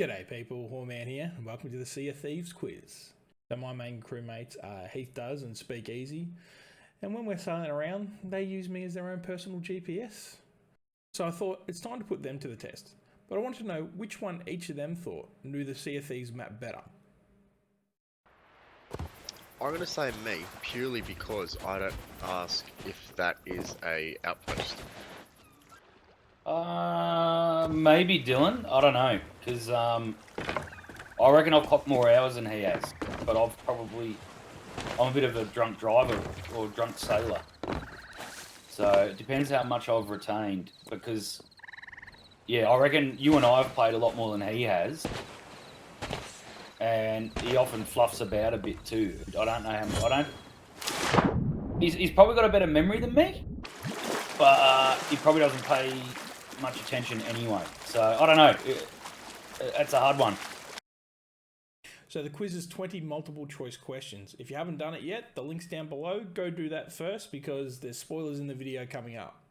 G'day people, hoareman here, and welcome to the Sea of Thieves quiz. So my main crewmates are HeathDoes and Speakeasy, and when we're sailing around, they use me as their own personal GPS. So I thought it's time to put them to the test, but I want to know which one each of them thought knew the Sea of Thieves map better. I'm going to say me, purely because I don't ask if that is a outpost. Maybe Dylan. I don't know, because I reckon I've clocked more hours than he has, but I'm a bit of a drunk driver or drunk sailor, so it depends how much I've retained. Because yeah, I reckon you and I have played a lot more than he has, and he often fluffs about a bit too. I don't know how much. He's probably got a better memory than me, but he probably doesn't pay much attention anyway. So I don't know. That's a hard one. So the quiz is 20 multiple choice questions. If you haven't done it yet, the link's down below. Go do that first because there's spoilers in the video coming up.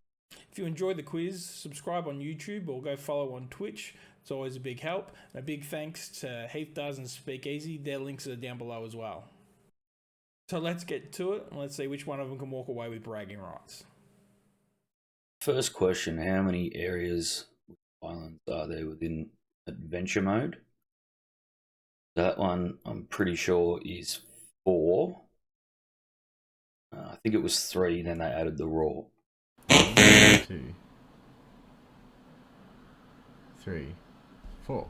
If you enjoyed the quiz, subscribe on YouTube or go follow on Twitch. It's always a big help. And a big thanks to HeathDoes and Speakeasy. Their links are down below as well. So let's get to it and let's see which one of them can walk away with bragging rights. First question, how many areas, islands are there within adventure mode? That one I'm pretty sure is 4. I think it was 3, then they added the raw. 2, 3, 4.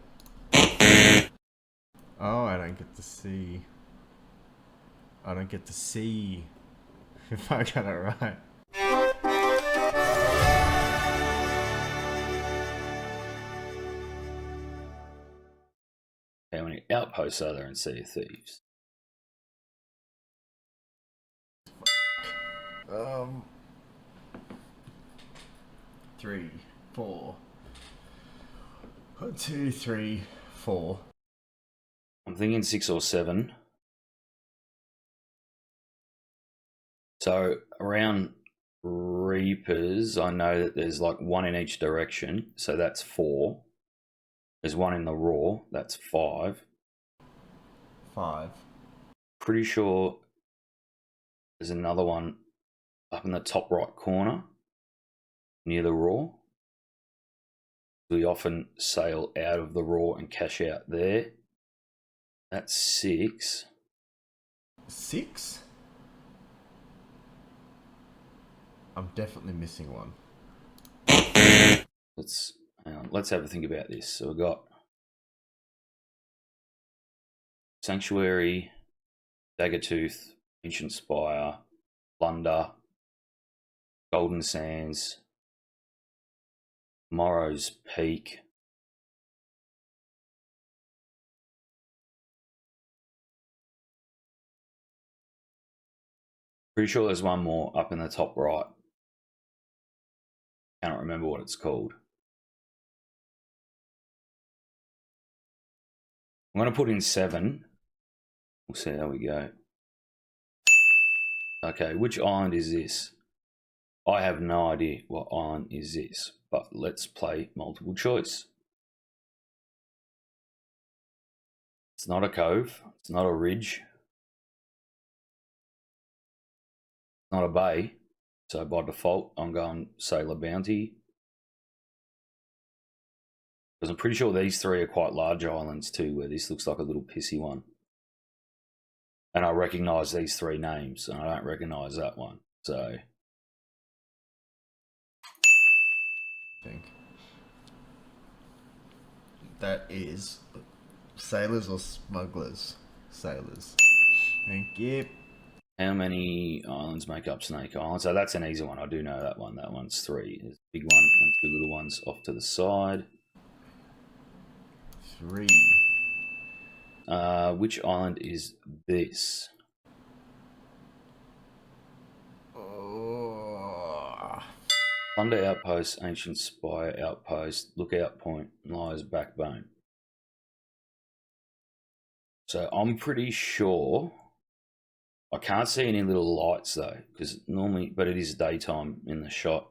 Oh, I don't get to see. I don't get to see if I got it right. How many outposts are there in Sea of Thieves? 3, 4. 1, 2, 3, 4. I'm thinking 6 or 7. So around Reapers, I know that there's like 1 in each direction, so that's 4. There's 1 in the raw, that's 5. 5. Pretty sure there's another one up in the top right corner near the raw. We often sail out of the raw and cash out there. That's 6. 6? I'm definitely missing one. Let's have a think about this. So we've got Sanctuary, Daggertooth, Ancient Spire, Plunder, Golden Sands, Morrow's Peak, pretty sure there's one more up in the top right. Cannot remember what it's called. I'm going to put in 7. We'll see how we go. Okay, which island is this? I have no idea what island is this, but let's play multiple choice. It's not a cove. It's not a ridge. It's not a bay. So by default, I'm going Sailor Bounty. Because I'm pretty sure these 3 are quite large islands too, where this looks like a little pissy one. And I recognise these 3 names, and I don't recognise that one. So I think that is sailors or smugglers? Sailors. Thank you. how many islands make up Snake Island? So that's an easy one. I do know that one. That one's 3. There's a big one and 2 little ones off to the side. 3. Which island is this? Oh. Thunder Outpost, Ancient Spire Outpost, Lookout Point, Liar's Backbone. So I'm pretty sure. I can't see any little lights though, because normally, but it is daytime in the shot.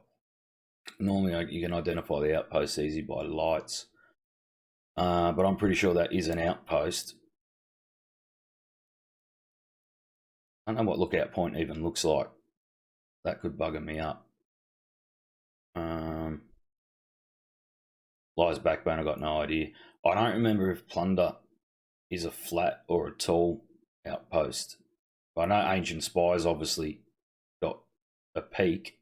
Normally you can identify the outposts easy by lights. but I'm pretty sure that is an outpost. I don't know what Lookout Point even looks like. That could bugger me up. Lies Backbone, I got no idea. I don't remember if Plunder is a flat or a tall outpost. I know Ancient Spire's obviously got a peak,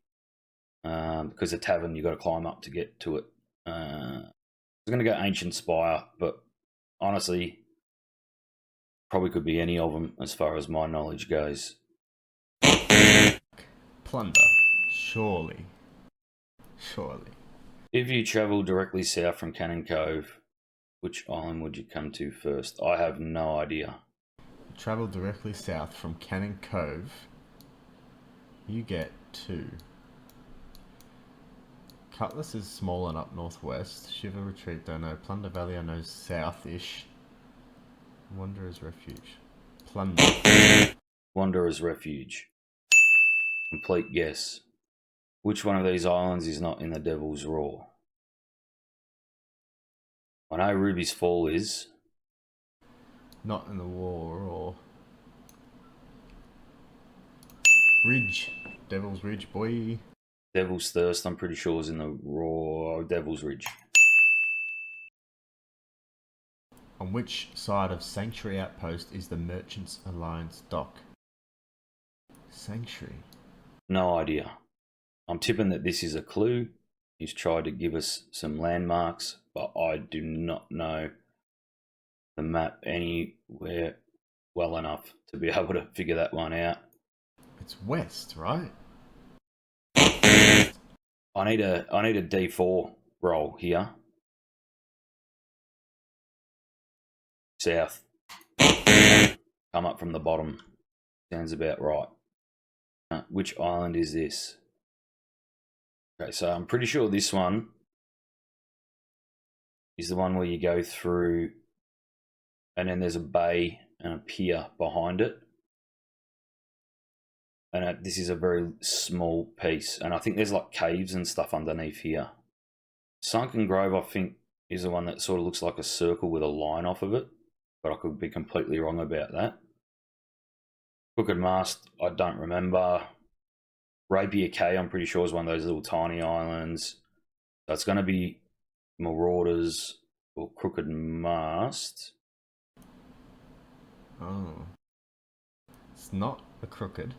because the tavern you got to climb up to get to it. I'm going to go Ancient Spire, but honestly, probably could be any of them as far as my knowledge goes. Plunder. Surely. If you travel directly south from Cannon Cove, which island would you come to first? I have no idea. Travel directly south from Cannon Cove. You get to Cutlass is small and up northwest. Shiver Retreat, don't know. Plunder Valley, I know south-ish. Wanderer's Refuge. Plunder. Wanderer's Refuge. Complete guess. Which one of these islands is not in the Devil's Roar? I know Ruby's Fall is. Not in the war or Ridge. Devil's Ridge, boy. Devil's Thirst, I'm pretty sure, is in the Roar. Devil's Ridge. On which side of Sanctuary Outpost is the Merchants Alliance dock? Sanctuary. No idea. I'm tipping that this is a clue. He's tried to give us some landmarks, but I do not know the map anywhere well enough to be able to figure that one out. It's west, right? I need a D4 roll here. South. Come up from the bottom. Sounds about right. Which island is this? Okay, so I'm pretty sure this one is the one where you go through and then there's a bay and a pier behind it. And this is a very small piece. And I think there's like caves and stuff underneath here. Sunken Grove, I think, is the one that sort of looks like a circle with a line off of it. But I could be completely wrong about that. Crooked Mast, I don't remember. Rapier Cay, I'm pretty sure, is one of those little tiny islands. So it's going to be Marauders or Crooked Mast. Oh. It's not a crooked.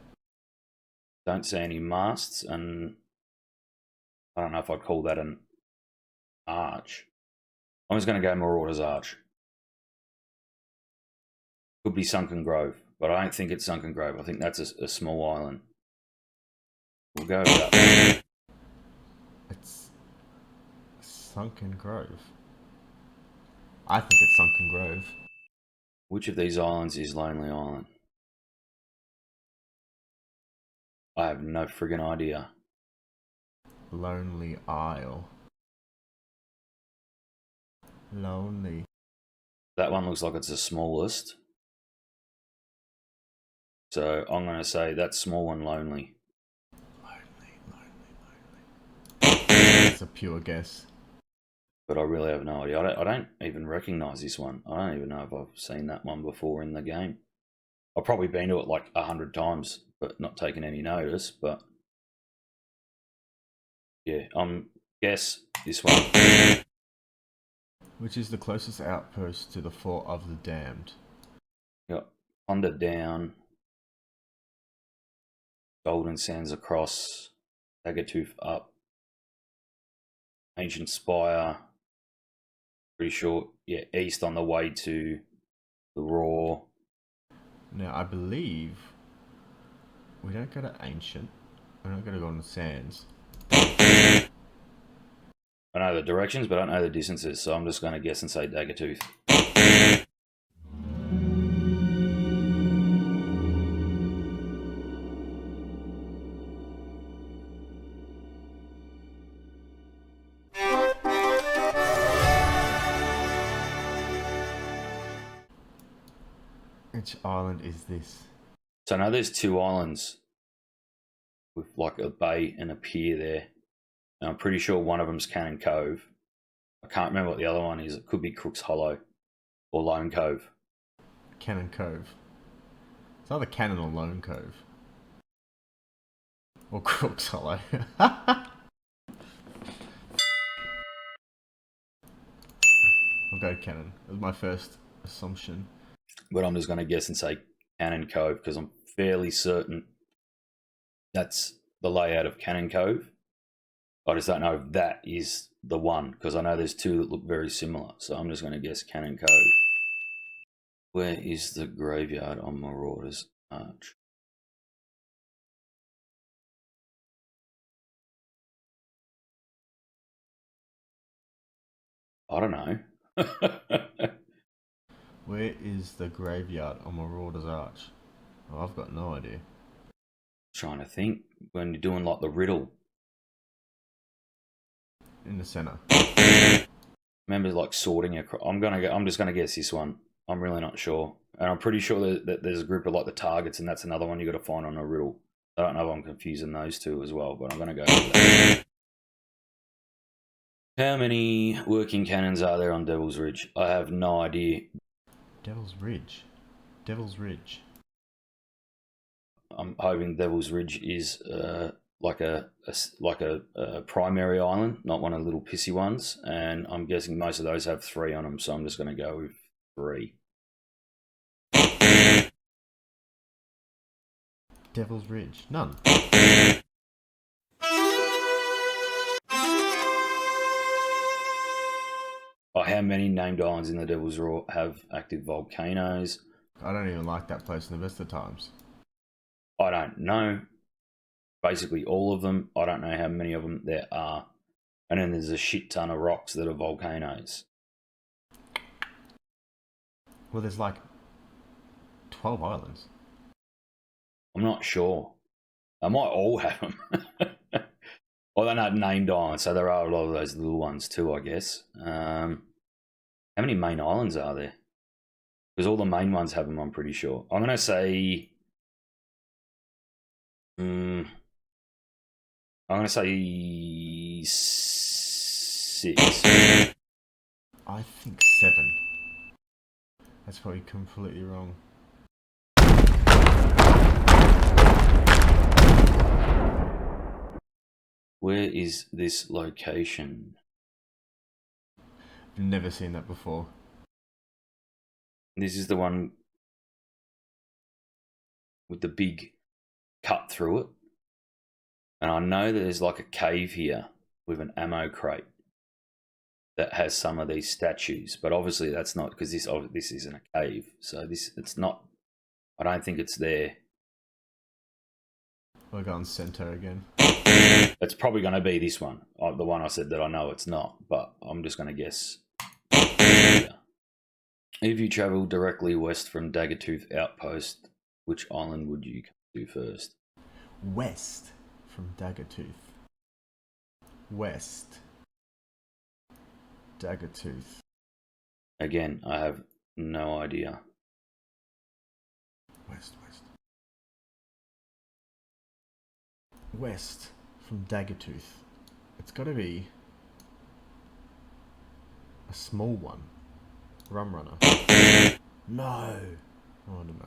Don't see any masts, and I don't know if I'd call that an arch. I'm just going to go Marauders Arch. Could be Sunken Grove, but I don't think it's Sunken Grove. I think that's a small island. We'll go with that. It's Sunken Grove. I think it's Sunken Grove. Which of these islands is Lonely Island? I have no friggin' idea. Lonely Isle. Lonely. That one looks like it's the smallest. So I'm going to say that's small and lonely. It's a pure guess. But I really have no idea. I don't even recognise this one. I don't even know if I've seen that one before in the game. I've probably been to it like 100 times, but not taken any notice. But yeah, guess this one. Which is the closest outpost to the Fort of the Damned? Got Plunder down, Golden Sands across, Daggertooth up, Ancient Spire. Pretty sure, yeah, east on the way to the Roar. Now, I believe we don't go to Ancient. We're not going to go on the Sands. I know the directions, but I don't know the distances, so I'm just going to guess and say Daggertooth. Which island is this? So I know there's two islands with like a bay and a pier there. And I'm pretty sure one of them's Cannon Cove. I can't remember what the other one is. It could be Crook's Hollow or Lone Cove. Cannon Cove. It's either Cannon or Lone Cove. Or Crook's Hollow. I'll go Cannon. It was my first assumption. But I'm just going to guess and say Cannon Cove because I'm fairly certain that's the layout of Cannon Cove. I just don't know if that is the one because I know there's two that look very similar. So I'm just going to guess Cannon Cove. Where is the graveyard on Marauder's Arch? I don't know. Where is the graveyard on Marauder's Arch? Oh, I've got no idea. Trying to think when you're doing like the riddle. In the center. Remember, like sorting across. I'm just gonna guess this one. I'm really not sure, and I'm pretty sure that there's a group of like the targets, and that's another one you got to find on a riddle. I don't know if I'm confusing those two as well, but I'm gonna go with that. How many working cannons are there on Devil's Ridge? I have no idea. Devil's Ridge. Devil's Ridge. I'm hoping Devil's Ridge is like a primary island, not one of the little pissy ones. And I'm guessing most of those have 3 on them, so I'm just going to go with 3. Devil's Ridge. None. Oh, how many named islands in the Devil's Roar have active volcanoes? I don't even like that place in the best of times. I don't know. Basically all of them. I don't know how many of them there are. And then there's a shit ton of rocks that are volcanoes. Well, there's like 12 islands. I'm not sure. They might all have them. Well, they're not named islands, so there are a lot of those little ones too, I guess. How many main islands are there? Because all the main ones have them, I'm pretty sure. I'm going to say... I'm going to say 6. I think 7. That's probably completely wrong. Where is this location? I've never seen that before. This is the one with the big cut through it. And I know that there's like a cave here with an ammo crate that has some of these statues, but obviously that's not because this isn't a cave. So it's not. I don't think it's there. We're going center again. It's probably going to be this one, the one I said that I know it's not, but I'm just going to guess. Yeah. If you travel directly west from Daggertooth Outpost, which island would you come to first? West from Daggertooth. West. Daggertooth. Again, I have no idea. West. West from Daggertooth. It's got to be a small one. Rum Runner. No. Oh, I don't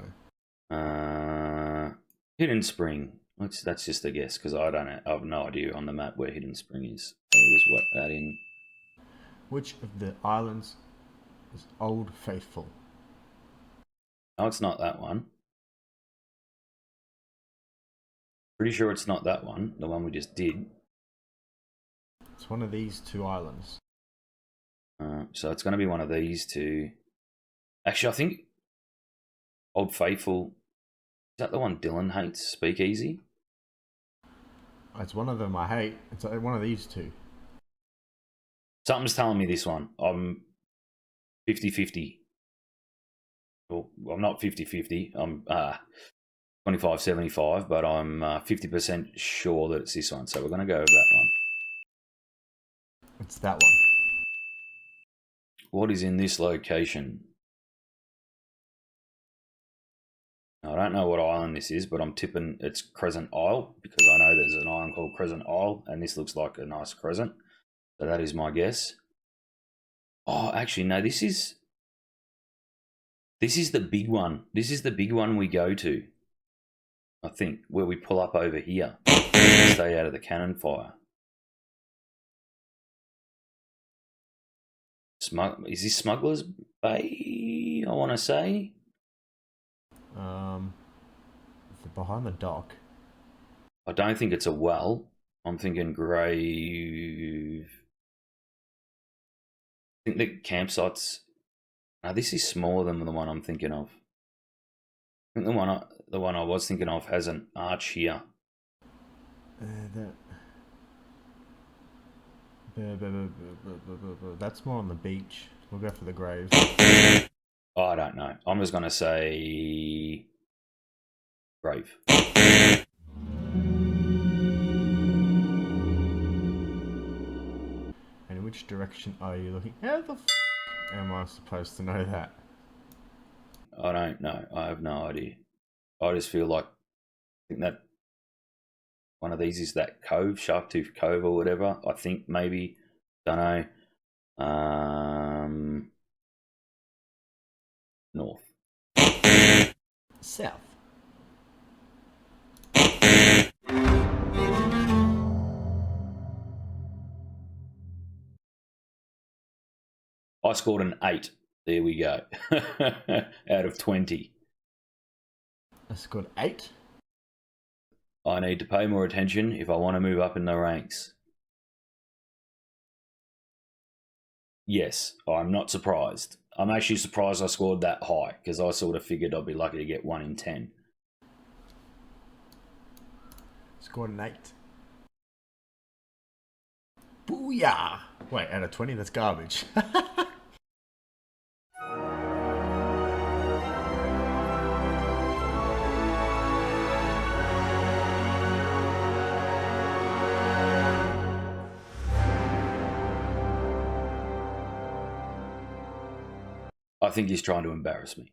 know. Hidden Spring. That's just a guess because I have no idea on the map where Hidden Spring is. So we'll just whack that in. Which of the islands is Old Faithful? No, it's not that one. Pretty sure it's not that one. The one we just did. It's one of these 2 islands. So it's going to be one of these 2. Actually, I think Old Faithful. Is that the one Dylan hates? Speakeasy? It's one of them I hate. It's one of these 2. Something's telling me this one. I'm 50-50. Well, I'm not 50-50. I'm 25-75, but I'm 50% sure that it's this one. So we're going to go with that one. It's that one. What is in this location? I don't know what island this is, but I'm tipping it's Crescent Isle because I know there's an island called Crescent Isle, and this looks like a nice crescent. So that is my guess. Oh, actually, no. This is the big one. This is the big one we go to. I think where we pull up over here, stay out of the cannon fire. Is this Smuggler's Bay? I want to say. Behind the dock. I don't think it's a well. I'm thinking grave. I think the campsite's. Now this is smaller than the one I'm thinking of. I think the one I was thinking of has an arch here. That's more on the beach. We'll go for the grave. Oh, I don't know. I'm just gonna say grave. And in which direction are you looking? How the am I supposed to know that? I don't know. I have no idea. I just feel like I think that one of these is that cove, Sharktooth Cove or whatever. I think maybe. Don't know. North. South. I scored an 8. There we go. Out of 20. I scored 8. I need to pay more attention if I want to move up in the ranks. Yes, I'm not surprised. I'm actually surprised I scored that high because I sort of figured I'd be lucky to get 1 in 10. Scored an 8. Booyah! Wait, out of 20, that's garbage. I think he's trying to embarrass me.